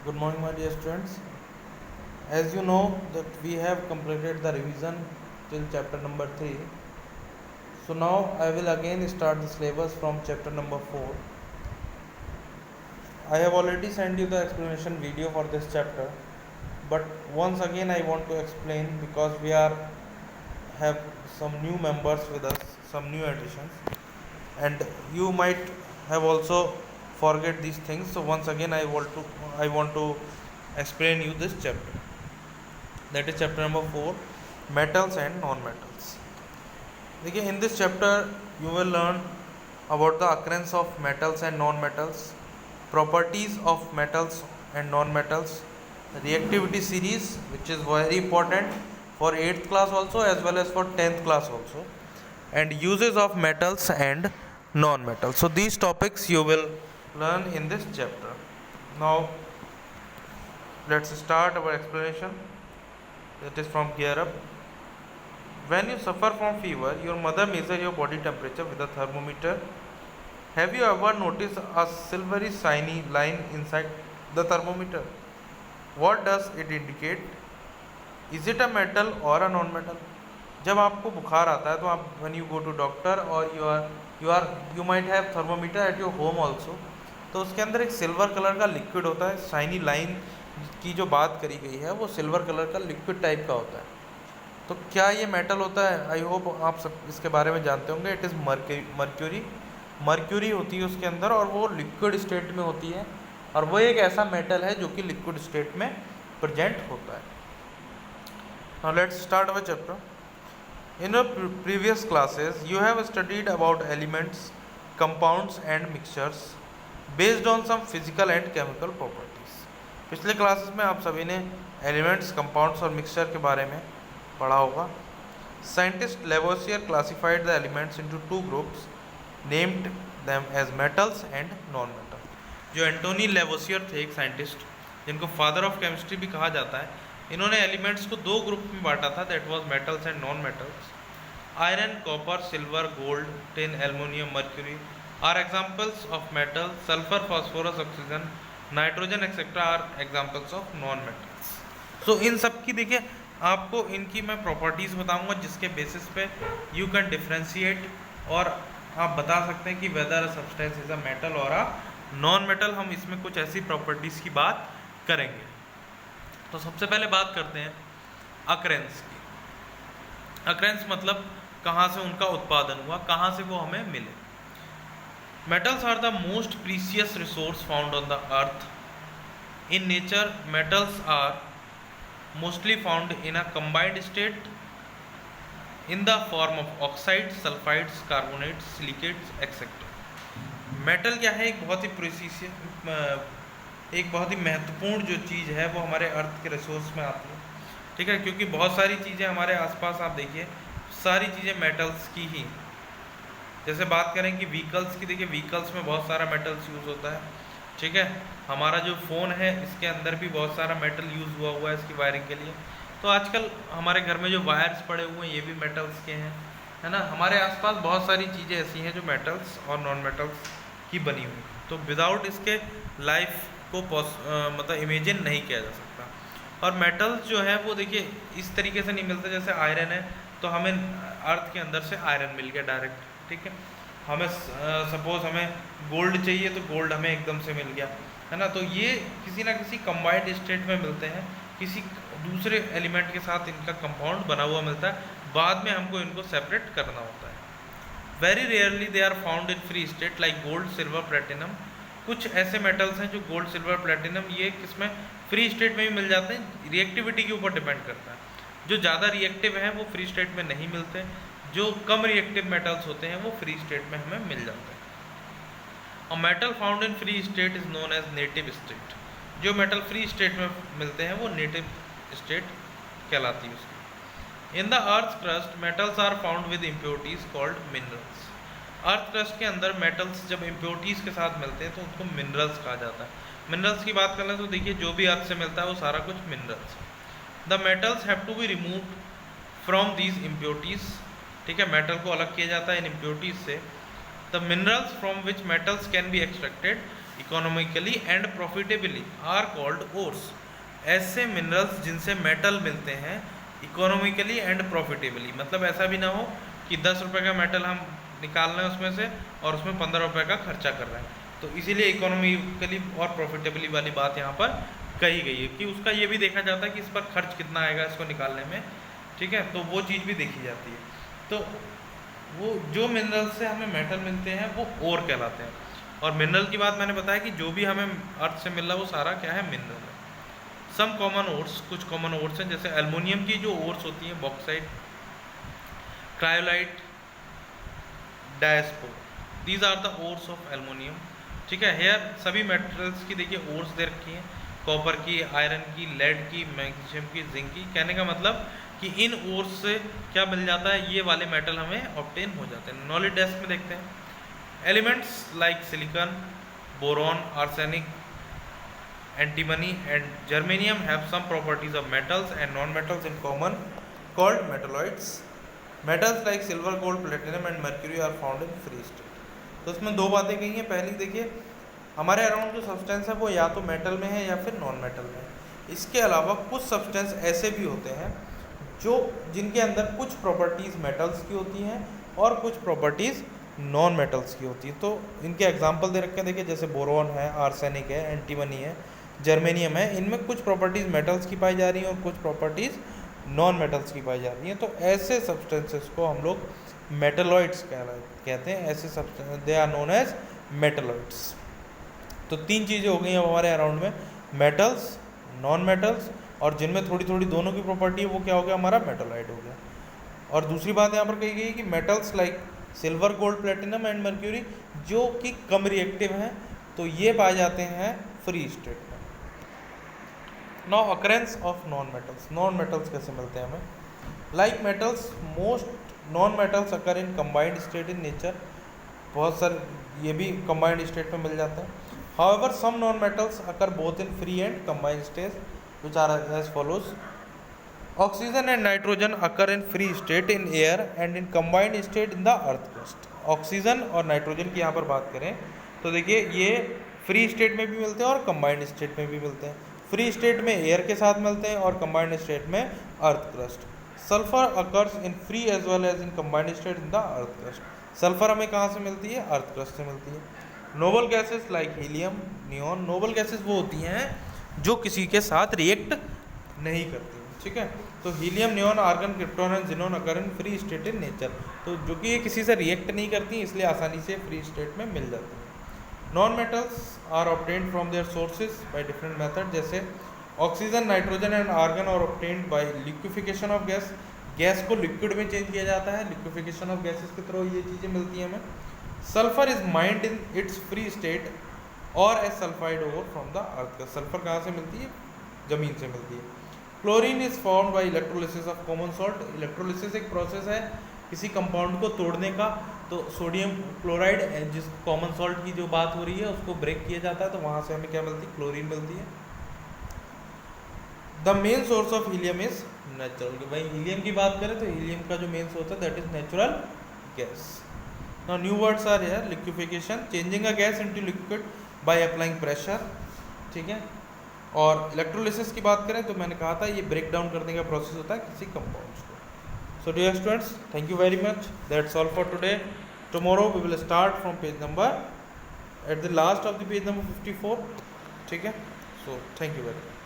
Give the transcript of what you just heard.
Good morning, my dear students. As you know that we have completed the revision till chapter number 3. So now I will again start the syllabus from chapter number 4. I have already sent you the explanation video for this chapter, but once again I want to explain because we are have some new members with us, some new additions, and you might have also forget these things. So once again I want to explain you this chapter. That is chapter number 4, metals and non-metals. देखिए, in this chapter you will learn about the occurrence of metals and non-metals, properties of metals and non-metals, reactivity series, which is very important for 8th class also as well as for 10th class also, and uses of metals and non-metals. So these topics you will learn in this chapter. Now let's start our explanation. That is from Gear Up. When you suffer from fever, your mother measures your body temperature with a thermometer. Have you ever noticed a silvery shiny line inside the thermometer? What does it indicate? Is it a metal or a non-metal? जब आपको बुखार आता है तो आप when you go to doctor और you might have thermometer at your home also, तो उसके अंदर एक सिल्वर कलर का लिक्विड होता है. शाइनी लाइन की जो बात करी गई है वो सिल्वर कलर का लिक्विड टाइप का होता है. तो क्या ये मेटल होता है? आई होप आप सब इसके बारे में जानते होंगे. इट इज़ मर्क्यूरी होती है उसके अंदर और वो लिक्विड स्टेट में होती है, और वो एक ऐसा मेटल है जो कि लिक्विड स्टेट में प्रेजेंट होता है. Now let's start our chapter. In your previous classes you have studied about elements, compounds and mixtures based on some physical and chemical properties. पिछले क्लासेस में आप सभी ने एलिमेंट्स, कंपाउंड्स और मिक्सचर के बारे में पढ़ा होगा. Scientist Lavoisier classified the elements into two groups, named them as metals and non metal. जो एंटोनी लेवोसियर थे, एक साइंटिस्ट जिनको फादर ऑफ केमिस्ट्री भी कहा जाता है, इन्होंने एलिमेंट्स को दो ग्रुप में बांटा था. That was metals and non metals. Iron, copper, silver, gold, tin, aluminium, mercury are examples of metal. Sulphur, phosphorus, oxygen, nitrogen etcetera are examples of non metals. So इन सब की देखिए आपको इनकी मैं प्रॉपर्टीज़ बताऊंगा जिसके बेसिस पे यू कैन डिफ्रेंशिएट और आप बता सकते हैं कि whether substance is a metal और अ नॉन मेटल. हम इसमें कुछ ऐसी प्रॉपर्टीज़ की बात करेंगे. तो सबसे पहले बात करते हैं अकरेंस की. अकरेंस मतलब कहाँ से उनका उत्पादन हुआ, कहाँ से वो हमें मिले. Metals are the most precious resource found on the earth. In nature metals are mostly found in a combined state in the form of oxides, sulfides, carbonates, silicates, etc. Metal क्या है? एक बहुत ही महत्वपूर्ण जो चीज़ है वो हमारे अर्थ के रिसोर्स में आती है. ठीक है, क्योंकि बहुत सारी चीज़ें हमारे आसपास आप देखिए सारी चीज़ें मेटल्स की ही. जैसे बात करें कि व्हीकल्स की, देखिए व्हीकल्स में बहुत सारा मेटल्स यूज़ होता है. ठीक है, हमारा जो फ़ोन है इसके अंदर भी बहुत सारा मेटल यूज़ हुआ है इसकी वायरिंग के लिए. तो आजकल हमारे घर में जो वायर्स पड़े हुए हैं ये भी मेटल्स के हैं, है ना. हमारे आसपास बहुत सारी चीज़ें ऐसी हैं जो मेटल्स और नॉन मेटल्स की बनी हुई. तो विदाउट इसके लाइफ को मतलब इमेजिन नहीं किया जा सकता. और मेटल्स जो है वो देखिए इस तरीके से नहीं मिलते. जैसे आयरन है तो हमें अर्थ के अंदर से आयरन मिल गया डायरेक्ट. ठीक है, हमें सपोज हमें गोल्ड चाहिए तो गोल्ड हमें एकदम से मिल गया, है ना. तो ये किसी ना किसी कंबाइंड स्टेट में मिलते हैं, किसी दूसरे एलिमेंट के साथ इनका कंपाउंड बना हुआ मिलता है. बाद में हमको इनको सेपरेट करना होता है. Very rarely they are found in free state like gold, silver, platinum. कुछ ऐसे मेटल्स हैं जो गोल्ड, सिल्वर, प्लेटिनम ये किसमें फ्री स्टेट में भी मिल जाते हैं. रिएक्टिविटी के ऊपर डिपेंड करता है. जो ज़्यादा रिएक्टिव हैं वो फ्री स्टेट में नहीं मिलते. जो कम रिएक्टिव मेटल्स होते हैं वो फ्री स्टेट में हमें मिल जाते हैं. A metal found in free state is known as native state. जो मेटल फ्री स्टेट में मिलते हैं वो नेटिव स्टेट कहलाती है उसकी. In the earth crust metals are found with impurities called minerals. Earth crust के अंदर मेटल्स जब इम्प्योरिटीज के साथ मिलते हैं तो उनको मिनरल्स कहा जाता है. मिनरल्स की बात कर लें तो देखिए जो भी अर्थ से मिलता है वो सारा कुछ minerals. The metals have to be removed from these impurities. ठीक है, मेटल को अलग किया जाता है इन इम्प्योरिटीज से. The minerals from which metals can be extracted economically and profitably are called ores. ऐसे मिनरल्स जिनसे मेटल मिलते हैं इकोनॉमिकली एंड प्रॉफिटेबली, मतलब ऐसा भी ना हो कि 10 रुपये का मेटल हम निकाल रहे हैं उसमें से और उसमें 15 रुपये का खर्चा कर रहे हैं, तो इसीलिए इकोनॉमिकली और प्रॉफिटेबली वाली बात यहाँ पर कही गई है कि उसका ये भी देखा जाता है कि इस पर खर्च कितना आएगा इसको निकालने में, ठीक है, तो वो चीज़ भी देखी जाती है। तो वो जो मिनरल से हमें मेटल मिलते हैं वो ओर कहलाते हैं। और मिनरल की बात मैंने बताया कि जो भी हमें अर्थ से मिल रहा है वो सारा क्या है, मिनरल है। सम कॉमन ओर्स, कुछ कॉमन ओर्स हैं, जैसे एल्युमिनियम की जो ओर्स होती हैं bauxite, cryolite, diaspore, these are the ores of aluminium, ठीक है। हेयर सभी मेटल्स की देखिए ओर्स दे रखी हैं, कॉपर की, आयरन की, लेड की, मैग्नीशियम की, जिंक की। कहने का मतलब कि इन ओर्स से क्या मिल जाता है, ये वाले मेटल हमें ऑब्टेन हो जाते हैं। नॉलेज डेस्क में देखते हैं। Elements like silicon, boron, arsenic, antimony and germanium have some properties of metals and non-metals in common called metalloids. Metals like silver, gold, platinum and mercury are found in free state. तो इसमें दो बातें कही हैं। पहली देखिए हमारे around जो सब्सटेंस है वो या तो मेटल में है या फिर नॉन मेटल में है। इसके अलावा कुछ सब्सटेंस ऐसे भी होते हैं जो जिनके अंदर कुछ प्रॉपर्टीज़ मेटल्स की होती हैं और कुछ प्रॉपर्टीज़ नॉन मेटल्स की होती है। तो इनके एग्जांपल दे रखे हैं, देखिए जैसे बोरॉन है, आर्सेनिक है, एंटीमनी है, जर्मेनियम है। इनमें कुछ प्रॉपर्टीज़ मेटल्स की पाई जा रही हैं और कुछ प्रॉपर्टीज़ नॉन मेटल्स की पाई जा रही हैं। तो ऐसे सब्सटेंसेस को हम लोग मेटलॉइड्स कहते हैं। ऐसे substance they are known as metalloids. तो तीन चीज़ें हो गई अब हमारे अराउंड में, मेटल्स, नॉन मेटल्स, और जिनमें थोड़ी थोड़ी दोनों की प्रॉपर्टी है वो क्या हो गया, हमारा मेटलॉइड हो गया। और दूसरी बात यहाँ पर कही गई कि metals like silver, gold, platinum and mercury जो कि कम रिएक्टिव हैं तो ये पाए जाते हैं फ्री स्टेट में। Now occurrence of non metals. Non metals कैसे मिलते हैं हमें? Like metals most non metals occur in combined state in nature. बहुत सारे ये भी कंबाइंड स्टेट में मिल जाते हैं। However some non metals occur both in free and combined state which are as follows. Oxygen and nitrogen occur in free state in air and in combined state in the earth crust. Oxygen और nitrogen की यहाँ पर बात करें तो देखिए ये free state में भी मिलते हैं और कंबाइंड स्टेट में भी मिलते हैं। फ्री स्टेट में एयर के साथ मिलते हैं और कंबाइंड स्टेट में earth crust. Sulphur occurs in free as well as in combined state in the earth crust. Sulphur हमें कहाँ से मिलती है? अर्थ क्रस्ट से मिलती है। Noble gases like helium, neon. Noble gases वो होती हैं जो किसी के साथ रिएक्ट नहीं करती, ठीक है। तो helium, neon, argon, krypton and xenon occur in free state in nature. तो जो कि ये किसी से रिएक्ट नहीं करती इसलिए आसानी से फ्री स्टेट में मिल जाती है। Non metals are obtained from their sources by different method, जैसे oxygen, nitrogen and argon are obtained by liquefaction of gas. Gas को लिक्विड में चेंज किया जाता है, लिक्विफिकेशन ऑफ गैसेस के थ्रू ये चीज़ें मिलती हैं हमें। Sulphur is mined in its free state और as sulphide ore from the earth. का सल्फर कहाँ से मिलती है? जमीन से मिलती है। Chlorine is form by electrolysis of common salt. Electrolysis एक प्रोसेस है किसी कंपाउंड को तोड़ने का। तो सोडियम क्लोराइड जिस कॉमन सॉल्ट की जो बात हो रही है उसको ब्रेक किया जाता है तो वहाँ से हमें क्या मिलती है? क्लोरीन मिलती है। The main source of helium is natural. भाई हीलियम की बात करें तो हीलियम का जो मेन सोर्स है that is natural gas. Now new words are here. Liquefaction, changing a gas into liquid by applying pressure, ठीक है। और इलेक्ट्रोलिसिस की बात करें तो मैंने कहा था ये ब्रेक डाउन करने का प्रोसेस होता है किसी कंपाउंड्स को। So dear students, thank you very much. That's all for today. Tomorrow we will start from page number at the last of the page number 54, ठीक है। सो थैंक यू वेरी मच।